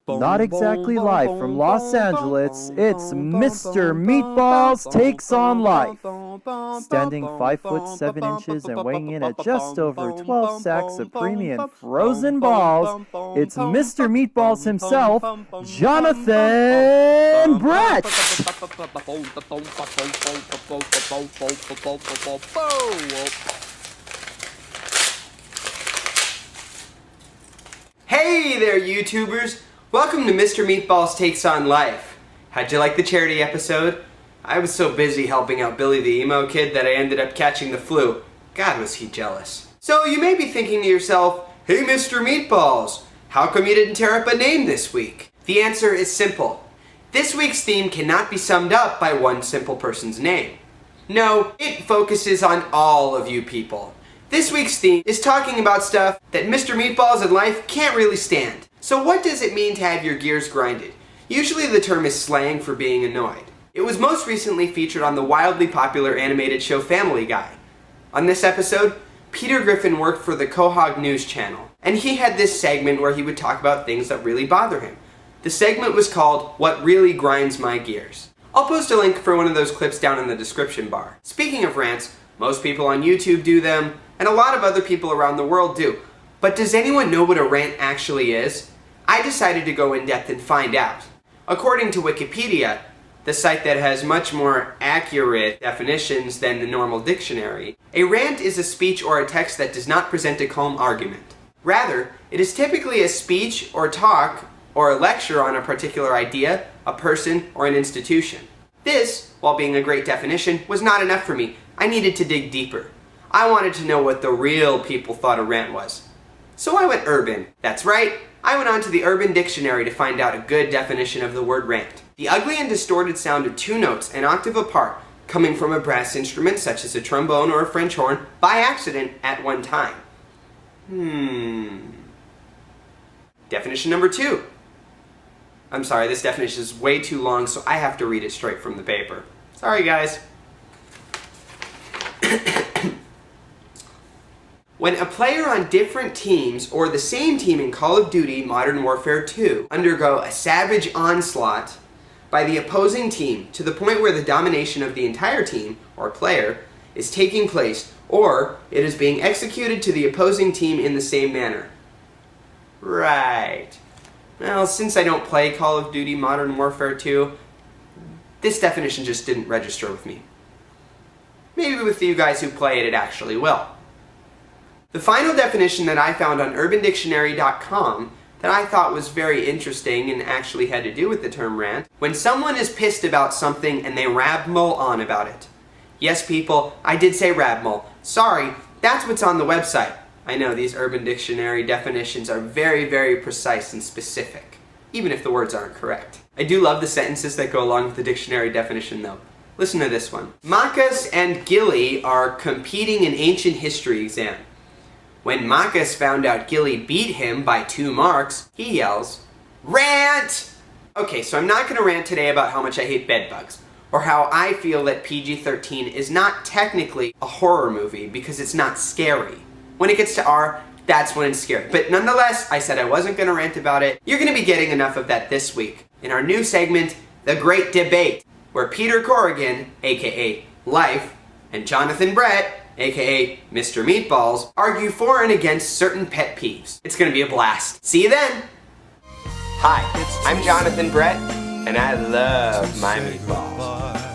Not exactly live from Los Angeles, it's Mr. Meatballs Takes on Life. Standing 5'7" and weighing in at just over 12 sacks of premium frozen balls, it's Mr. Meatballs himself, Jonathan Brett! Hey there, YouTubers! Welcome to Mr. Meatballs Takes on Life. How'd you like the charity episode? I was so busy helping out Billy the emo kid that I ended up catching the flu. God, was he jealous. So you may be thinking to yourself, hey Mr. Meatballs, how come you didn't tear up a name this week? The answer is simple. This week's theme cannot be summed up by one simple person's name. No, it focuses on all of you people. This week's theme is talking about stuff that Mr. Meatballs in life can't really stand. So what does it mean to have your gears grinded? Usually the term is slang for being annoyed. It was most recently featured on the wildly popular animated show Family Guy. On this episode, Peter Griffin worked for the Quahog News channel, and he had this segment where he would talk about things that really bother him. The segment was called What Really Grinds My Gears. I'll post a link for one of those clips down in the description bar. Speaking of rants, most people on YouTube do them, and a lot of other people around the world do. But does anyone know what a rant actually is? I decided to go in depth and find out. According to Wikipedia, the site that has much more accurate definitions than the normal dictionary, a rant is a speech or a text that does not present a calm argument. Rather, it is typically a speech or talk or a lecture on a particular idea, a person, or an institution. This, while being a great definition, was not enough for me. I needed to dig deeper. I wanted to know what the real people thought a rant was. So I went urban. That's right, I went onto the Urban Dictionary to find out a good definition of the word rant. The ugly and distorted sound of two notes an octave apart, coming from a brass instrument such as a trombone or a French horn, by accident at one time. Definition number 2. I'm sorry, this definition is way too long, so I have to read it straight from the paper. Sorry, guys. When a player on different teams or the same team in Call of Duty Modern Warfare 2 undergo a savage onslaught by the opposing team to the point where the domination of the entire team or player is taking place, or it is being executed to the opposing team in the same manner. Right. Well, since I don't play Call of Duty Modern Warfare 2, this definition just didn't register with me. Maybe with you guys who play it, it actually will. The final definition that I found on UrbanDictionary.com that I thought was very interesting and actually had to do with the term rant: when someone is pissed about something and they rabble on about it. Yes, people, I did say rabble. Sorry, that's what's on the website. I know these Urban Dictionary definitions are very, very precise and specific, even if the words aren't correct. I do love the sentences that go along with the dictionary definition, though. Listen to this one. Marcus and Gilly are competing in ancient history exam. When Marcus found out Gilly beat him by 2 marks, he yells, "Rant!" Okay, so I'm not going to rant today about how much I hate bedbugs, or how I feel that PG-13 is not technically a horror movie because it's not scary. When it gets to R, that's when it's scary. But nonetheless, I said I wasn't going to rant about it. You're going to be getting enough of that this week in our new segment, The Great Debate, where Peter Corrigan, aka Life, and Jonathan Brett, aka Mr. Meatballs, argue for and against certain pet peeves. It's gonna be a blast. See you then! Hi, I'm Jonathan Brett, and I love my meatballs.